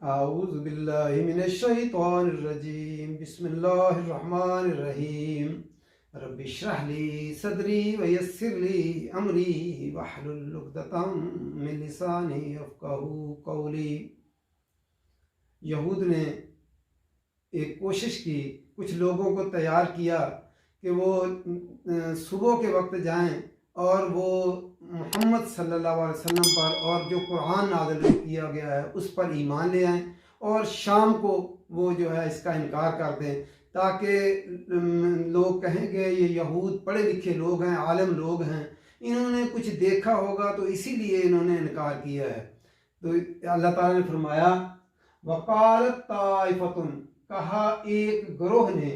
اعوذ باللہ من الشیطان الرجیم بسم اللہ الرحمن الرحیم رب اشرح لی صدری ویسر لی امری واحلل عقدۃ من لسانی یفقہوا قولی۔ یہود نے ایک کوشش کی، کچھ لوگوں کو تیار کیا کہ وہ صبح کے وقت جائیں اور وہ محمد صلی اللہ علیہ وسلم پر اور جو قرآن نازل کیا گیا ہے اس پر ایمان لے آئیں، اور شام کو وہ جو ہے اس کا انکار کر دیں، تاکہ لوگ کہیں گے یہ یہود پڑھے لکھے لوگ ہیں، عالم لوگ ہیں، انہوں نے کچھ دیکھا ہوگا تو اسی لیے انہوں نے انکار کیا ہے۔ تو اللہ تعالیٰ نے فرمایا وقالت طائفتٌ، کہا ایک گروہ نے۔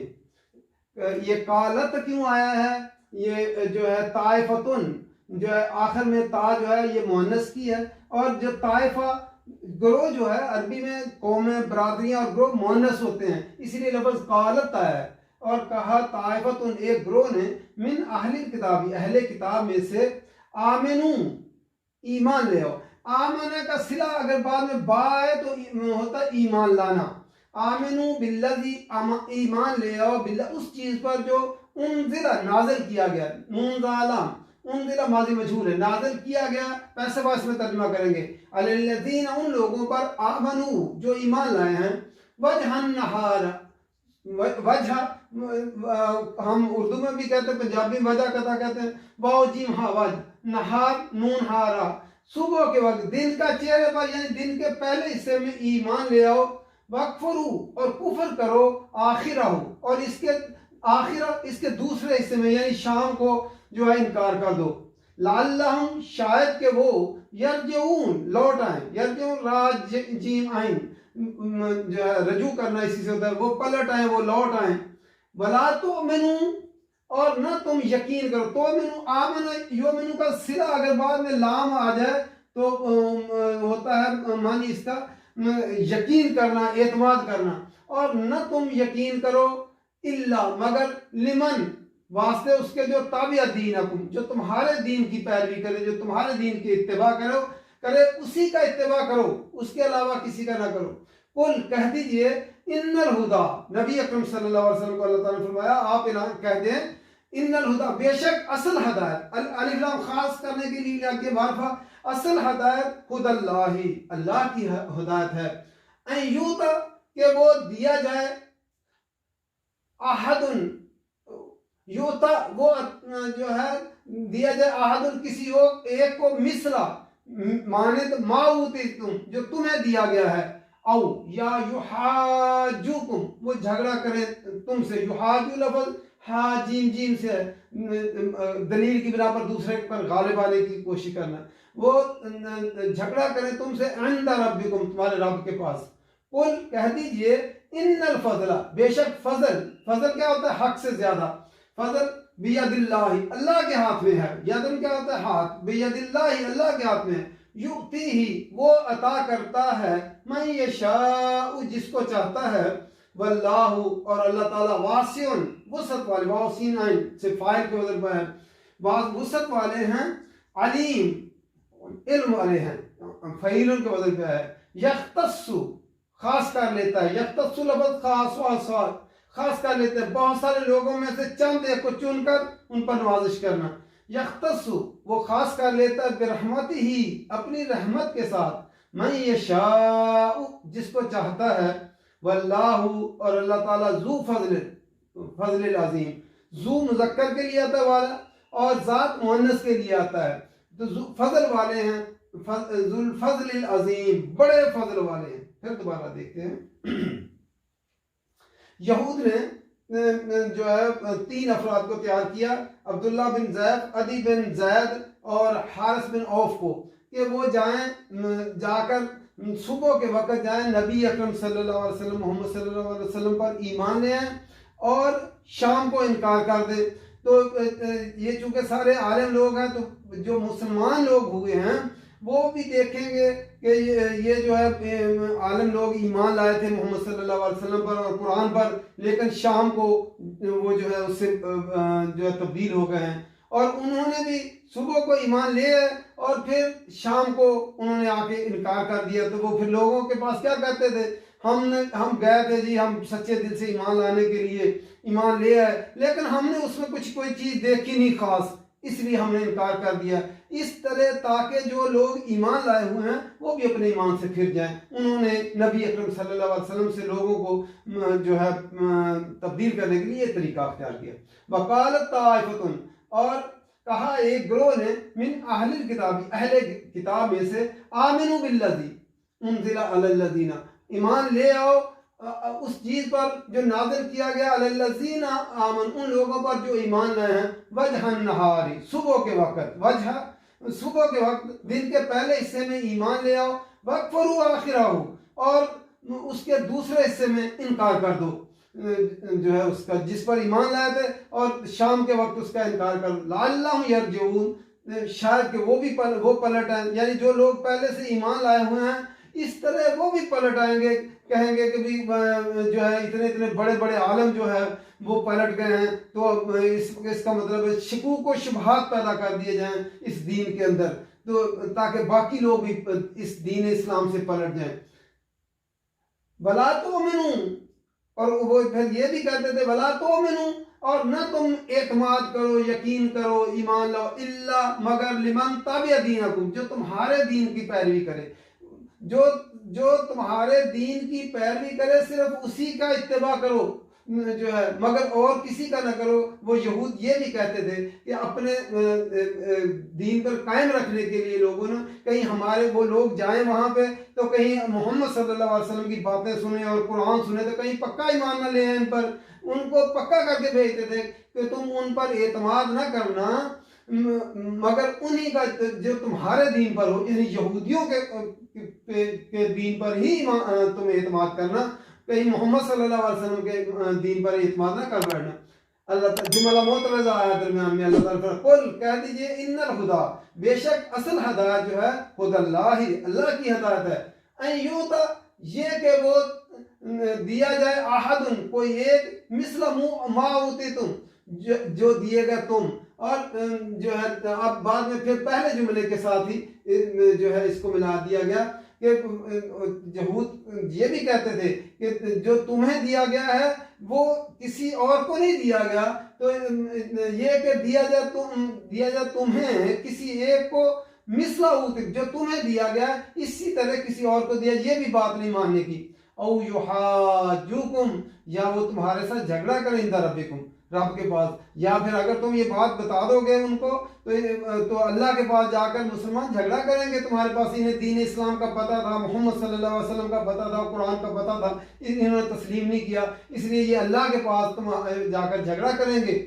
یہ قالت کیوں آیا ہے؟ یہ جو ہے طائفتن جو ہے آخر میں تا جو ہے یہ مؤنث کی ہے، اور جو طائفہ گروہ جو ہے عربی میں قومیں، برادریاں اور گروہ مؤنث ہوتے ہیں، اسی لیے لفظ قالت آیا ہے۔ اور کہا طائفتن، ایک گروہ نے، من اہل کتاب، اہل کتاب میں سے، آمنو، ایمان لے آؤ۔ آمنہ کا صلہ اگر بعد میں با ہے تو ہوتا ہے ایمان لانا۔ آمنو بالذی، ایمان لے آؤ اس چیز پر جو انزل، نازل کیا گیا۔ منزلہ، انزل ماضی مجہول ہے، نازل کیا گیا پیسے باس میں ترجمہ کریں گے۔ علی الذین، ان لوگوں پر، آمنو جو ایمان لائے ہیں، وجہ النہار، وجہ ہم اردو میں بھی کہتے ہیں، پنجابی میں وجہ قطع کہتے ہیں، واو جیم ہا وجہ، نہار نون ہارا، صبح کے وقت، دن کا چہرے پر یعنی دن کے پہلے حصے میں ایمان لے آؤ، وَاکْفُرُوا، اور کفر کرو، آخرہ، اور اس کے دوسرے حصے میں یعنی شام کو جو ہے انکار کر دو۔ لعلہم، شاید کہ وہ، یرجعون، لوٹ آئیں، یرجعون راج جیم آئیں، جو ہے رجوع کرنا اسی سے ہوتا ہے، وہ پلٹ آئیں، وہ لوٹ آئیں۔ وَلَا تُؤْمِنُوا، اور نہ تم یقین کرو۔ تؤمنوا، آمن یؤمنو کا صلہ اگر بعد میں لام آ جائے تو ہوتا ہے معنی اس کا یقین کرنا، اعتماد کرنا۔ اور نہ تم یقین کرو الا، مگر، لمن، واسطے اس کے جو تابع دینکم، جو تمہارے دین کی پیروی کرے، جو تمہارے دین کی اتباع کرے اسی کا اتباع کرو، اس کے علاوہ کسی کا نہ کرو۔ قل، کہہ دیجئے، ان الہدی، نبی اکرم صلی اللہ علیہ وسلم کو اللہ تعالیٰ نے فرمایا آپ اعلان کہہ دیں، ان الہدی، بے شک اصل ہدایت، الف لام خاص کرنے کے لیے آگے معرفہ، اصل ہدایت خود اللہ کی ہدایت ہے۔ ان یوتا، کہ وہ دیا جائے، احد، یوتا، وہ جو ہے دیا جائے، احد، کسی ایک کو، مثلا، مانند، ما اوتیتم، جو تمہیں دیا گیا ہے، او، یا یحاجوکم، وہ جھگڑا کرے تم سے۔ یحاجو لفظ ہا جیم جیم سے دلیل کی بنا پر دوسرے پر غالب آنے کی کوشش کرنا، وہ جھگڑا کرے تم سے، عند ربکم، تمہارے رب کے پاس۔ قل، کہہ دیجئے، ان الفضل، بے شک فضل کیا ہوتا ہے؟ حق سے زیادہ۔ فضل بید اللہ کے ہاتھ میں ہے۔ یدن کیا ہوتا ہے؟ ہاتھ۔ بید اللہ کے ہاتھ میں ہے۔ یؤتی ہی، وہ عطا کرتا ہے، من یشاء، جس کو چاہتا ہے، واللہ، اور اللہ تعالیٰ، واسع، وسعت والے، واسعین آئین سے فائل کے وزن پر ہے، وسعت والے ہیں، علیم، علم والے ہیں، فعیل کے وزن پہ ہے۔ یختص، خاص کر لیتا ہے، یختص لفظ خاص و اصوات، خاص کر لیتے ہیں، بہت سارے لوگوں میں سے چند ایک کو چن کر ان پر نوازش کرنا۔ یختص، وہ خاص کر لیتا ہے، برحمتہ ہی، اپنی رحمت کے ساتھ، من یشاء، جس کو چاہتا ہے، واللہ، اور اللہ تعالیٰ، ذو فضل العظیم، ذو مذکر کے لیے آتا ہے والا، اور ذات مؤنث کے لیے آتا ہے، تو فضل والے ہیں، ذو الفضل العظیم، بڑے فضل والے ہیں۔ پھر دوبارہ دیکھتے ہیں، یہود نے جو ہے 3 افراد کو تیار کیا، عبداللہ بن زید، عدی بن زید اور حارث بن عوف کو، کہ وہ جا کر صبح کے وقت جائیں، نبی اکرم صلی اللہ علیہ وسلم، محمد صلی اللہ علیہ وسلم پر ایمان لے آئیں اور شام کو انکار کر دیں۔ تو یہ چونکہ سارے عالم لوگ ہیں، تو جو مسلمان لوگ ہوئے ہیں وہ بھی دیکھیں گے کہ یہ جو ہے عالم لوگ ایمان لائے تھے محمد صلی اللہ علیہ وسلم پر اور قرآن پر، لیکن شام کو وہ جو ہے اس سے جو ہے تبدیل ہو گئے ہیں، اور انہوں نے بھی صبح کو ایمان لے آئے اور پھر شام کو انہوں نے آ کے انکار کر دیا، تو وہ پھر لوگوں کے پاس کیا کہتے تھے، ہم گئے تھے جی، ہم سچے دل سے ایمان لانے کے لیے ایمان لے آئے، لیکن ہم نے اس میں کوئی چیز دیکھی نہیں خاص، اس لیے ہم نے انکار کر دیا۔ اس طرح تاکہ جو لوگ ایمان لائے ہوئے ہیں وہ بھی اپنے ایمان سے پھر جائیں، انہوں نے نبی اکرم صلی اللہ علیہ وسلم سے لوگوں کو جو ہے تبدیل کرنے کے لیے یہ طریقہ اختیار کیا۔ وقالت طائفۃ، اور کہا ایک گروہ نے، من اہل الکتاب، اہل کتاب میں سے، آمنوا بالذی انزل علی الذین، ایمان لے آؤ اس چیز پر جو نازل کیا گیا، علی الذین آمن، ان لوگوں پر جو ایمان لائے ہیں، وجہ النہار، صبح کے وقت، وجہ صبح کے وقت، دن کے پہلے حصے میں ایمان لے آؤ، وَاکْفُرُوا آخِرَهُ، اور اس کے دوسرے حصے میں انکار کر دو جو ہے اس کا، جس پر ایمان لائے تھے، اور شام کے وقت اس کا انکار کر دو، لَعَلَّهُمْ يَرْجِعُونَ، شاید کہ وہ پلٹ آئیں، یعنی جو لوگ پہلے سے ایمان لائے ہوئے ہیں اس طرح وہ بھی پلٹ آئیں گے، کہیں گے کہ بھی جو ہے اتنے بڑے بڑے عالم جو ہے وہ پلٹ گئے ہیں، تو اس کا مطلب ہے شکوک و شبہات پیدا کر دیے جائیں اس دین کے اندر، تو تاکہ باقی لوگ بھی اس دین اسلام سے پلٹ جائیں۔ وَلَا تُؤْمِنُوا، اور وہ پھر یہ بھی کہتے تھے، وَلَا تُؤْمِنُوا، اور نہ تم اعتماد کرو، یقین کرو، ایمان لاؤ، الا مگر لمن تبع دینکم، جو تمہارے دین کی پیروی کرے، جو تمہارے دین کی پیروی کرے صرف اسی کا اتباع کرو جو ہے، مگر اور کسی کا نہ کرو۔ وہ یہود یہ بھی کہتے تھے کہ اپنے دین پر قائم رکھنے کے لیے لوگوں نے، کہیں ہمارے وہ لوگ جائیں وہاں پہ تو کہیں محمد صلی اللہ علیہ وسلم کی باتیں سنیں اور قرآن سنیں تو کہیں پکا ایمان نہ لے ان پر، ان کو پکا کر کے بھیجتے تھے کہ تم ان پر اعتماد نہ کرنا مگر انہی کا جو تمہارے دین پر ہو، یعنی یہودیوں کے دین پر ہی تم اعتماد کرنا، کہیں محمد صلی اللہ علیہ وسلم کے دین پر اعتماد نہ کر بیٹھنا۔ اللہ جملہ معترضہ آیا درمیان میں، اللہ تعالیٰ قل، کہہ دیجئے، ان الہدا، بے شک اصل ہدایت جو ہے خود اللہ کی ہدایت ہے، ان یوتا، یہ کہ وہ دیا جائے، احد، کوئی ایک، مثل ما اوتیتم، جو دیے گا تم، اور جو ہے اب بعد میں پھر پہلے جملے کے ساتھ ہی جو ہے اس کو ملا دیا گیا کہ یہود یہ بھی کہتے تھے کہ جو تمہیں دیا گیا ہے وہ کسی اور کو نہیں دیا گیا، تو یہ کہ دیا جائے تمہیں کسی ایک کو، مثلا جو تمہیں دیا گیا اسی طرح کسی اور کو دیا، یہ بھی بات نہیں ماننے کی۔ او یحاجوکم، یا وہ تمہارے ساتھ جھگڑا کریں عند ربکم، رب کے پاس، یا پھر اگر تم یہ بات بتا دو گے ان کو تو اللہ کے پاس جا کر مسلمان جھگڑا کریں گے تمہارے پاس، انہیں دین اسلام کا پتہ تھا، محمد صلی اللہ علیہ وسلم کا پتہ تھا، قرآن کا پتہ تھا، انہوں نے تسلیم نہیں کیا، اس لیے یہ اللہ کے پاس تم جا کر جھگڑا کریں گے۔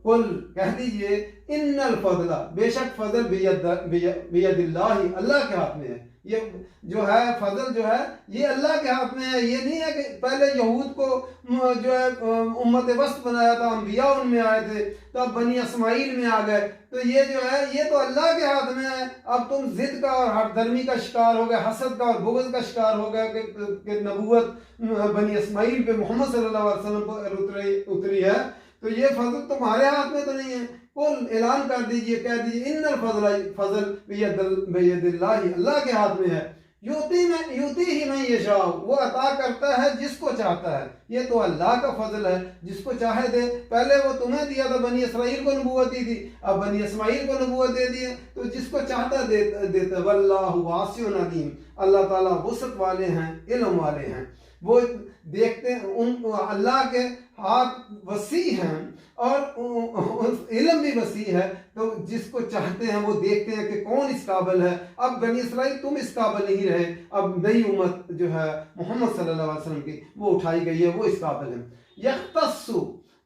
قل، کہہ دیجئے، ان الفضل، بے شک فضل بید اللہ، اللہ کے ہاتھ میں ہے، یہ جو ہے فضل جو ہے یہ اللہ کے ہاتھ میں ہے۔ یہ نہیں ہے کہ پہلے یہود کو جو ہے امت وسط بنایا تھا، انبیاء ان میں آئے تھے، تو اب بنی اسماعیل میں آ گئے، تو یہ جو ہے یہ تو اللہ کے ہاتھ میں ہے۔ اب تم ضد کا اور ہر درمی کا شکار ہو گئے، حسد کا اور بغض کا شکار ہو گئے کہ نبوت بنی اسماعیل پہ محمد صلی اللہ علیہ وسلم پر اتری ہے، تو یہ فضل تمہارے ہاتھ میں تو نہیں ہے۔ قل، اعلان کر دیجئے، کہہ دیجئے، ان الفضل، فضل بید اللہ، اللہ کے ہاتھ میں ہے، یوتی ہی من یشاء، وہ عطا کرتا ہے جس کو چاہتا ہے، یہ تو اللہ کا فضل ہے، جس کو چاہے دے۔ پہلے وہ تمہیں دیا تھا، بنی اسرائیل کو نبوت دی تھی، اب بنی اسماعیل کو نبوت دے دی ہے، تو جس کو چاہتا دیتا۔ واللہ واسع علیم، اللہ تعالیٰ وسعت والے ہیں، علم والے ہیں، وہ دیکھتے ہیں، اللہ کے ہاتھ وسیع ہیں اور علم بھی وسیع ہے، تو جس کو چاہتے ہیں وہ دیکھتے ہیں کہ کون اس قابل ہے۔ اب بنی اسرائیل تم اس قابل نہیں رہے، اب نئی امت جو ہے محمد صلی اللہ علیہ وسلم کی وہ اٹھائی گئی ہے، وہ اس قابل ہے۔ یختص،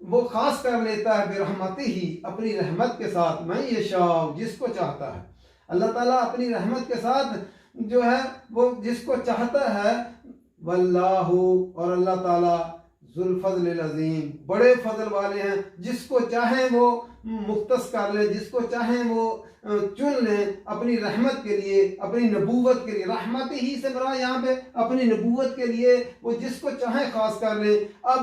وہ خاص کر لیتا ہے، برحمتہ ہی، اپنی رحمت کے ساتھ، من یشاء، جس کو چاہتا ہے۔ اللہ تعالیٰ اپنی رحمت کے ساتھ جو ہے وہ جس کو چاہتا ہے، واللہ، اور اللہ تعالیٰ، ذوالفضل العظیم، بڑے فضل والے ہیں، جس کو چاہیں وہ مختص کر لیں، جس کو چاہیں وہ چن لیں اپنی رحمت کے لیے، اپنی نبوت کے لیے۔ رحمت ہی سے مراد یہاں پہ اپنی نبوت کے لیے وہ جس کو چاہیں خاص کر لیں۔ اب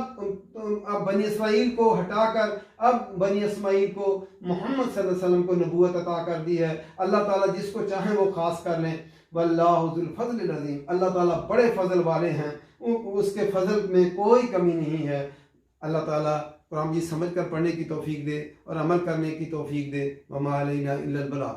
بنی اسرائیل کو ہٹا کر اب بنی اسماعیل کو محمد صلی اللہ علیہ وسلم کو نبوت عطا کر دی ہے۔ اللہ تعالیٰ جس کو چاہیں وہ خاص کر لیں۔ واللہ ذو الفضل العظیم، اللہ تعالیٰ بڑے فضل والے ہیں، اس کے فضل میں کوئی کمی نہیں ہے۔ اللہ تعالیٰ قرآن مجید سمجھ کر پڑھنے کی توفیق دے اور عمل کرنے کی توفیق دے۔ وما علینا الا البلاغ۔